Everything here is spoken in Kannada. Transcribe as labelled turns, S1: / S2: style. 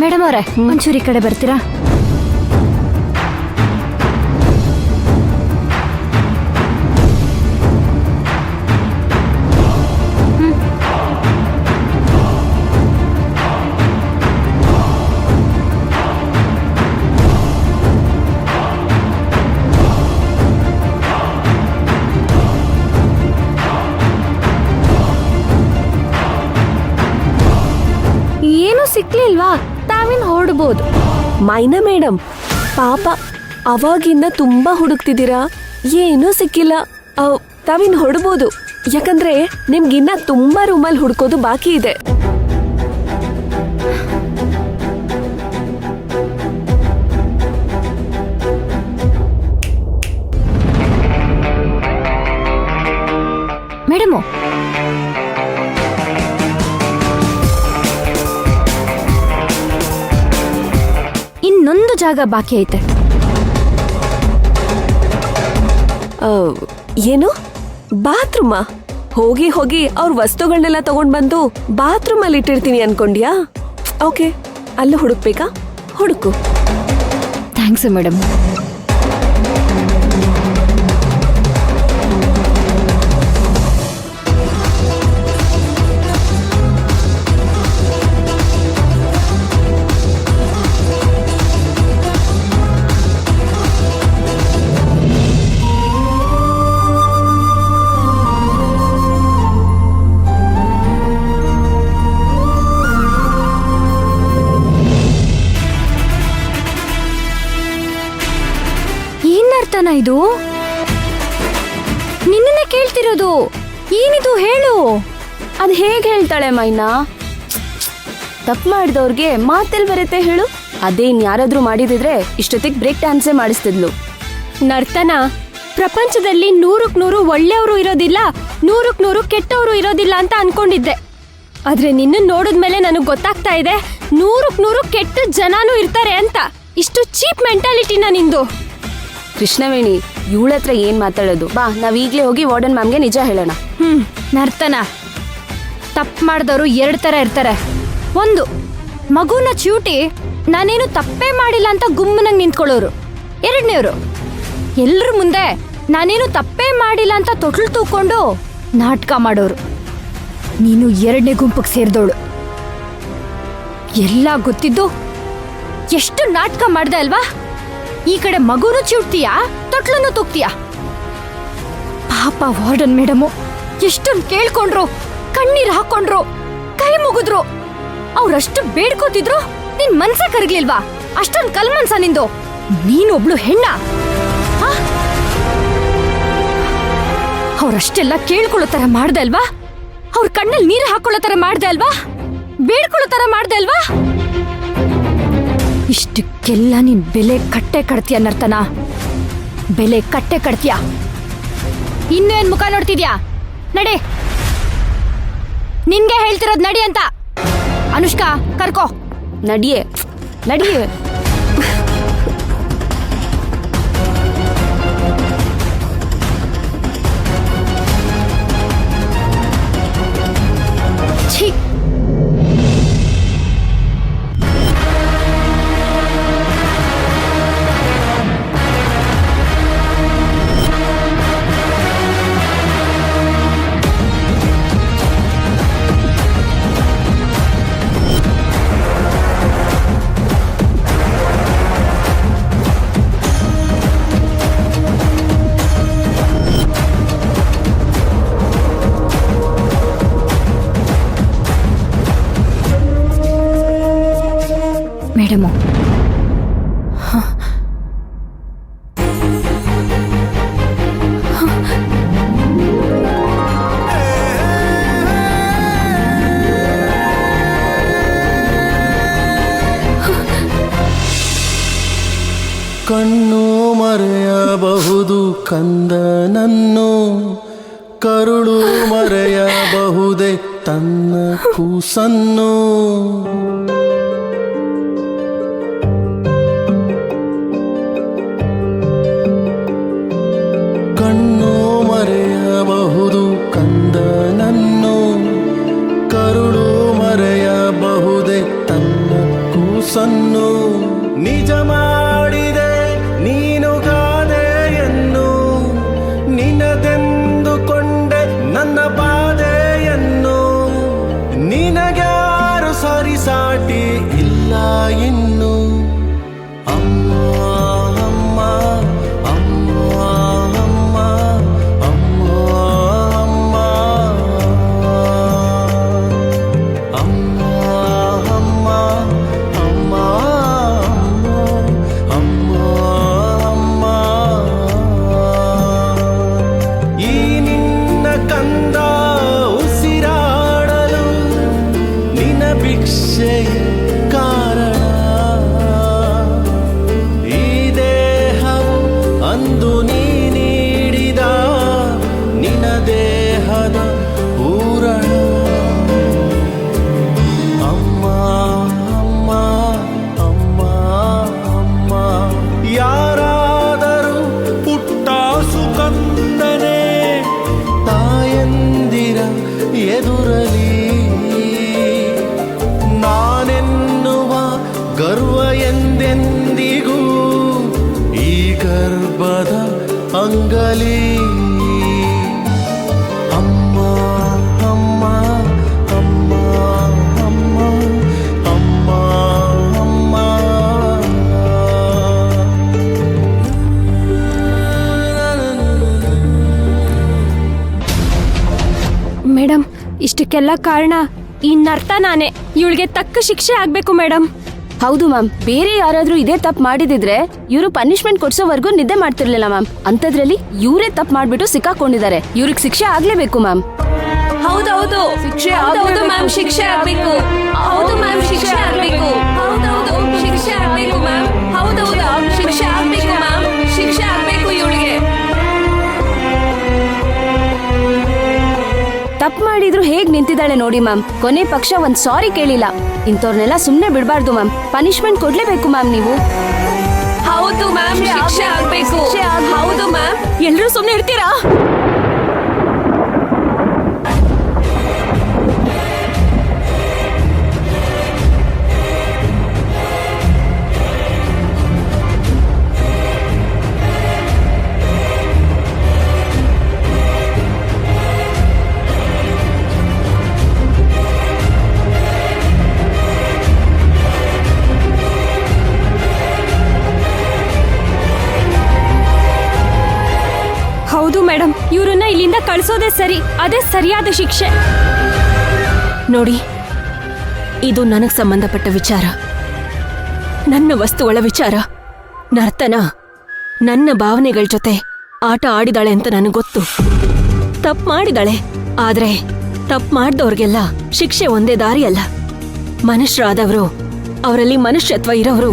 S1: ಮೇಡಮ್ ಅವರೇ, ಒಂಚೂರು ಈ ಕಡೆ ಬರ್ತೀರಾ? ಏನು ಸಿಕ್ಲಿಲ್ವಾ? ತಾವಿನ್ ಹೊರಡ್ಬೋದು.
S2: ಮೈನಾ ಮೇಡಮ್, ಪಾಪ ಅವಾಗಿಂದ ತುಂಬಾ ಹುಡುಕ್ತಿದ್ದೀರಾ, ಏನೂ ಸಿಕ್ಕಿಲ್ಲ. ತಾವಿನ್ ಹೊರಡ್ಬೋದು, ಯಾಕಂದ್ರೆ ನಿಮ್ಗಿನ್ನ ತುಂಬಾ ರೂಮಲ್ಲಿ ಹುಡ್ಕೋದು ಬಾಕಿ ಇದೆ.
S1: ಮೇಡಮು, ಇನ್ನೊಂದು ಜಾಗ ಬಾಕಿ ಐತೆ.
S2: ಏನು? ಬಾತ್ರೂಮಾ? ಹೋಗಿ ಹೋಗಿ ಅವ್ರ ವಸ್ತುಗಳನ್ನೆಲ್ಲ ತಗೊಂಡ್ ಬಂದು ಬಾತ್ರೂಮ್ ಅಲ್ಲಿ ಇಟ್ಟಿರ್ತೀನಿ ಅನ್ಕೊಂಡ್ಯಾ? ಓಕೆ, ಅಲ್ಲೂ ಹುಡುಕ್ಬೇಕಾ? ಹುಡುಕು.
S1: Thanks madam. ಏನರ್ಥನ ಇದು? ನಿನ್ನೆ ಕೇಳ್ತಿರೋದು ಏನಿದು ಹೇಳು.
S3: ಅದ್ ಹೇಗೆ ಹೇಳ್ತಾಳೆ ಮೈನಾ? ತಪ್ಪು ಮಾಡಿದವ್ರಿಗೆ ಮಾತೆಲ್ ಬರುತ್ತೆ ಹೇಳು? ಅದೇನ್ ಯಾರಾದ್ರೂ ಮಾಡಿದಿದ್ರೆ ಇಷ್ಟೊತ್ತಿಗೆ ಬ್ರೇಕ್ ಡ್ಯಾನ್ಸೇ ಮಾಡಿಸ್ತಿದ್ಲು.
S4: ನರ್ತನ, ಪ್ರಪಂಚದಲ್ಲಿ 100ಕ್ಕೆ 100 ಒಳ್ಳೆಯವರು ಇರೋದಿಲ್ಲ, 100ಕ್ಕೆ 100 ಕೆಟ್ಟವರು ಇರೋದಿಲ್ಲ ಅಂತ ಅನ್ಕೊಂಡಿದ್ದೆ. ಆದ್ರೆ ನಿನ್ನ ನೋಡಿದ್ಮೇಲೆ ನನಗೆ ಗೊತ್ತಾಗ್ತಾ ಇದೆ 100ಕ್ಕೆ 100 ಕೆಟ್ಟ ಜನನೂ ಇರ್ತಾರೆ ಅಂತ. ಇಷ್ಟು ಚೀಪ್ ಮೆಂಟಾಲಿಟಿನ ನಿಂದು.
S3: ಕೃಷ್ಣವೇಣಿ, ಇವಳ ಹತ್ರ ಏನ್ ಮಾತಾಡೋದು? ಬಾ, ನಾವೀಗ್ಲೇ ಹೋಗಿ ವಾರ್ಡನ್ ಮ್ಯಾಮ್ಗೆ ನಿಜ ಹೇಳೋಣ.
S1: ನರ್ತನ, ತಪ್ಪು ಮಾಡಿದವರು 2 ಥರ ಇರ್ತಾರೆ. ಒಂದು, ಮಗುನ ಚ್ಯೂಟಿ ನಾನೇನು ತಪ್ಪೇ ಮಾಡಿಲ್ಲ ಅಂತ ಗುಮ್ಮನಾಗಿ ನಿಂತ್ಕೊಳ್ಳೋರು. 2ನೇವ್ರು, ಎಲ್ರ ಮುಂದೆ ನಾನೇನು ತಪ್ಪೇ ಮಾಡಿಲ್ಲ ಅಂತ ತೊಟ್ಲು ತೂಕೊಂಡು ನಾಟಕ ಮಾಡೋರು. ನೀನು 2ನೇ ಗುಂಪಿಗೆ ಸೇರಿದವಳು. ಎಲ್ಲ ಗೊತ್ತಿದ್ದು ಎಷ್ಟು ನಾಟಕ ಮಾಡ್ದೆ ಅಲ್ವಾ? ಈ ಕಡೆ ಮಗುನು ಚಿಡ್ತೀಯಾ, ತೊಟ್ಲನ್ನು ತೂಗ್ತೀಯಾ. ಪಾಪ ವಾರ್ಡನ್ ಮೇಡಮು ಎಷ್ಟೊಂದು ಕೇಳ್ಕೊಂಡ್ರು, ಕಣ್ಣೀರ್ ಹಾಕೊಂಡ್ರು, ಕೈ ಮುಗಿದ್ರು. ಅವ್ರಷ್ಟು ಬೇಡ್ಕೋತಿದ್ರು, ನಿನ್ ಮನ್ಸೇ ಕರಗ್ಲಿಲ್ವಾ? ಅಷ್ಟೊಂದು ಕಲ್ಮನ್ಸ ನಿಂದು. ನೀನೊಬ್ಳು ಹೆಣ್ಣ. ಅವ್ರಷ್ಟೆಲ್ಲ ಕೇಳ್ಕೊಳ್ಳೋ ತರ ಮಾಡ್ದೆ ಅಲ್ವಾ? ಅವ್ರ ಕಣ್ಣಲ್ಲಿ ನೀರು ಹಾಕೊಳ್ಳೋ ತರ ಮಾಡ್ದೆ ಅಲ್ವಾ? ಬೇಡ್ಕೊಳ್ಳೋ ತರ ಮಾಡ್ದೆ ಅಲ್ವಾ? ಇಷ್ಟಕ್ಕೆಲ್ಲ ನೀನ್ ಬೆಲೆ ಕಟ್ಟೆ ಕಟ್ತೀಯ ನರ್ತನ, ಬೆಲೆ ಕಟ್ಟೆ ಕಟ್ತೀಯ. ಇನ್ನೇನ್ ಮುಖ ನೋಡ್ತಿದ್ಯಾ? ನಡೆ, ನಿನ್ಗೆ ಹೇಳ್ತಿರೋದ್ ನಡಿ ಅಂತ. ಅನುಷ್ಕಾ, ಕರ್ಕೋ.
S3: ನಡಿಯೇ ನಡಿಯೇ.
S1: ಛೀ, ಮೇಡಮು,
S5: ಕಣ್ಣು ಮರೆಯಬಹುದು ಕಂದನನ್ನು, ಕರುಳು ಮರೆಯಬಹುದೇ ತನ್ನ ಕೂಸನ್ನು. ಕಣ್ಣು ಮರೆಯಬಹುದು ಕಂದನನ್ನು, ಕರುಳು ಮರೆಯಬಹುದೇ ತನ್ನ ಕೂಸನ್ನು. ಸೊನ್ನು ನಿಜ ಮಾಡಿದೆ ನೀನು ಗಾದೆಯನ್ನು ನಿನದೆಂದುಕೊಂಡೆ ನನ್ನ ಬಾಧೆಯನ್ನು ನಿನಗ್ಯಾರು ಸರಿಸಾಟಿ ಇಲ್ಲ ಇನ್ನು ಅಮ್ಮ ಅಮ್ಮ ಅಮ್ಮ ಅಮ್ಮ ಅಮ್ಮ ಅಮ್ಮ ಅಮ್ಮ ಅಮ್ಮ ಅಮ್ಮ ಅಮ್ಮ ಅಮ್ಮ ಈ ನಿನ್ನ ಕಂದ ಉಸಿರಾಡಲು ನಿನ್ನ ಭಿಕ್ಷೆಯ ಕಾರಣ ಈ ದೇಹವು ಅಂದು ನೀ ನೀಡಿದ ನಿನ್ನ ದೇಹದ ಪೂರಣ ಅಮ್ಮ ಅಮ್ಮ ಅಮ್ಮ ಅಮ್ಮ ಯಾರಾದರೂ ಪುಟ್ಟ ಸುಕಂದನೆ ತಾಯಂದಿರ ಎದುರಲಿ ನಾನೆನ್ನುವ ಗರ್ವ ಎಂದೆಂದಿಗೂ ಈ ಗರ್ಭದ ಅಂಗಲಿ ಅಮ್ಮ ಅಮ್ಮ ಅಮ್ಮ ಅಮ್ಮ ಅಮ್ಮ ಅಮ್ಮ
S4: ಮೇಡಮ್, ಇಷ್ಟಕ್ಕೆಲ್ಲ ಕಾರಣ ಈ ನರ್ತ ನಾನೇ. ಇವಳಿಗೆ ತಕ್ಕ ಶಿಕ್ಷೆ ಆಗ್ಬೇಕು ಮೇಡಮ್.
S3: ಹೌದು ಮ್ಯಾಮ್, ಬೇರೆ ಯಾರಾದ್ರೂ ಇದೇ ತಪ್ಪು ಮಾಡಿದಿದ್ರೆ ಇವರು ಪನಿಷ್ಮೆಂಟ್ ಕೊಡ್ಸೋವರೆಗೂ ನಿದ್ದೆ ಮಾಡ್ತಿರ್ಲಿಲ್ಲ ಮ್ಯಾಮ್. ಅಂತದ್ರಲ್ಲಿ ಇವರೇ ತಪ್ಪು ಮಾಡ್ಬಿಟ್ಟು ಸಿಕ್ಕಾಕೊಂಡಿದ್ದಾರೆ. ಇವ್ರಿಗೆ ಶಿಕ್ಷೆ ಆಗ್ಲೇಬೇಕು ಮ್ಯಾಮ್.
S2: ಹೌದೌದು ಶಿಕ್ಷೆ ಹೌದು ಮ್ಯಾಮ್, ಶಿಕ್ಷೆ ಆಗ್ಬೇಕು. ಹೌದು ಮ್ಯಾಮ್, ಶಿಕ್ಷೆ ಆಗ್ಬೇಕು. ಹೌದೌದು ಶಿಕ್ಷೆ ಆಗ್ಬೇಕು ಮ್ಯಾಮ್. ಹೌದೌದು ಶಿಕ್ಷೆ ಆಗ್ಬೇಕು ಮ್ಯಾಮ್. ಶಿಕ್ಷೆ ಆಗ್ಬೇಕು ಇವಳಿಗೆ.
S3: ತಪ್ಪು ಮಾಡಿದ್ರು ಹೇಗ್ ನಿಂತಿದ್ದಾಳೆ ನೋಡಿ ಮ್ಯಾಮ್. ಕೊನೆ ಪಕ್ಷ ಒಂದ್ ಸಾರಿ ಕೇಳಿಲ್ಲ. ಇಂಥವ್ರನ್ನೆಲ್ಲ ಸುಮ್ನೆ ಬಿಡ್ಬಾರ್ದು ಮ್ಯಾಮ್. ಪನಿಷ್ಮೆಂಟ್ ಕೊಡ್ಲೇಬೇಕು ಮ್ಯಾಮ್ ನೀವು.
S2: ಹೌದು ಮ್ಯಾಮ್, ಶಿಕ್ಷೆ ಆಗ್ಬೇಕು. ಹೌದು ಮ್ಯಾಮ್. ಎಲ್ರೂ ಸುಮ್ನೆ ಇರ್ತೀರಾ?
S4: ಹೌದು ಮೇಡಮ್, ಇವ್ರನ್ನ ಇಲ್ಲಿಂದ ಕಳ್ಸೋದೇ ಸರಿ. ಅದೇ ಸರಿಯಾದ ಶಿಕ್ಷೆ.
S2: ನೋಡಿ, ಇದು ನನಗ್ ಸಂಬಂಧಪಟ್ಟ ವಿಚಾರ, ನನ್ನ ವಸ್ತುಗಳ ವಿಚಾರ. ನರ್ತನ ನನ್ನ ಭಾವನೆಗಳ ಜೊತೆ ಆಟ ಆಡಿದಾಳೆ ಅಂತ ನನಗೆ ಗೊತ್ತು. ತಪ್ಪು ಮಾಡಿದಾಳೆ. ಆದ್ರೆ ತಪ್ಪು ಮಾಡ್ದವ್ರಿಗೆಲ್ಲ ಶಿಕ್ಷೆ ಒಂದೇ ದಾರಿ ಅಲ್ಲ. ಮನುಷ್ಯರಾದವರು, ಅವರಲ್ಲಿ ಮನುಷ್ಯತ್ವ ಇರೋರು